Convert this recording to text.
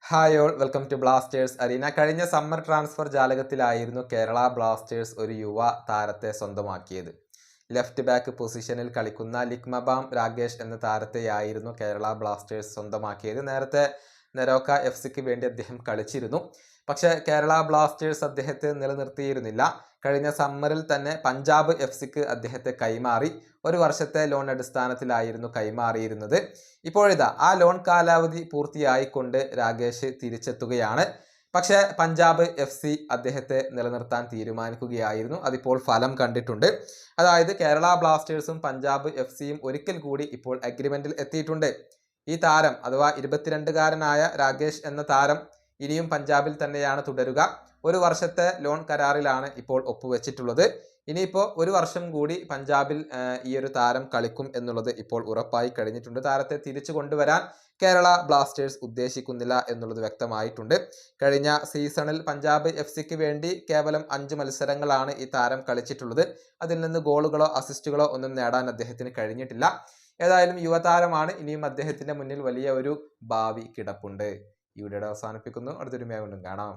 Hi all welcome to Blasters arena. കഴിഞ്ഞ summer transfer ജാലകത്തിലായിരുന്നു Kerala Blasters ഒരു യുവ താരത്തെ സ്വന്തമാക്കിയത്. ലെഫ്റ്റ് ബാക്ക് പൊസിഷനിൽ കളിക്കുന്ന ലിക്മബാം രാഗേഷ് എന്ന താരത്തെയായിരുന്നു കേരള ബ്ലാസ്റ്റേഴ്സ് സ്വന്തമാക്കിയത്. നേരത്തെ നെരോക്ക FC വേണ്ടി അദ്ദേഹം കളിച്ചിരുന്നു. പക്ഷേ കേരള ബ്ലാസ്റ്റേഴ്സ് അദ്ദേഹത്തെ നിലനിർത്തിയിരുന്നില്ല. കഴിഞ്ഞ സമ്മറിൽ തന്നെ പഞ്ചാബ് FC അദ്ദേഹത്തെ കൈമാറി. ഒരു വർഷത്തെ ലോൺ അടിസ്ഥാനത്തിലായിരുന്നു കൈമാറിയിരുന്നത്. ഇപ്പോഴിതാ ആ ലോൺ കാലാവധി പൂർത്തിയായിക്കൊണ്ട് രാഗേഷ് തിരിച്ചെത്തുകയാണ്. പക്ഷേ പഞ്ചാബ് FC അദ്ദേഹത്തെ നിലനിർത്താൻ തീരുമാനിക്കുകയായിരുന്നു. അതിപ്പോൾ ഫലം കണ്ടിട്ടുണ്ട്. അതായത് കേരള ബ്ലാസ്റ്റേഴ്സും പഞ്ചാബ് FCയും ഒരിക്കൽ കൂടി ഇപ്പോൾ അഗ്രിമെന്റിൽ എത്തിയിട്ടുണ്ട്. ഈ താരം അഥവാ 22-കാരനായ രാഗേഷ് എന്ന താരം ഇനിയും പഞ്ചാബിൽ തന്നെയാണ് തുടരുക. ഒരു വർഷത്തെ ലോൺ കരാറിലാണ് ഇപ്പോൾ ഒപ്പുവെച്ചിട്ടുള്ളത്. ഇനിയിപ്പോൾ ഒരു വർഷം കൂടി പഞ്ചാബിൽ ഈ ഒരു താരം കളിക്കും എന്നുള്ളത് ഇപ്പോൾ ഉറപ്പായി കഴിഞ്ഞിട്ടുണ്ട്. താരത്തെ തിരിച്ചു കൊണ്ടുവരാൻ കേരള ബ്ലാസ്റ്റേഴ്സ് ഉദ്ദേശിക്കുന്നില്ല എന്നുള്ളത് വ്യക്തമായിട്ടുണ്ട്. കഴിഞ്ഞ സീസണിൽ പഞ്ചാബ് FC വേണ്ടി കേവലം 5 മത്സരങ്ങളാണ് ഈ താരം കളിച്ചിട്ടുള്ളത്. അതിൽ നിന്ന് ഗോളുകളോ അസിസ്റ്റുകളോ ഒന്നും നേടാൻ അദ്ദേഹത്തിന് കഴിഞ്ഞിട്ടില്ല. ഏതായാലും യുവതാരമാണ്. ഇനിയും അദ്ദേഹത്തിന്റെ മുന്നിൽ വലിയ ഒരു ഭാവി കിടപ്പുണ്ട്. ഈ വീഡിയോ അവസാനിപ്പിക്കുന്നു. അടുത്തൊരു വീഡിയോയിൽ കാണാം.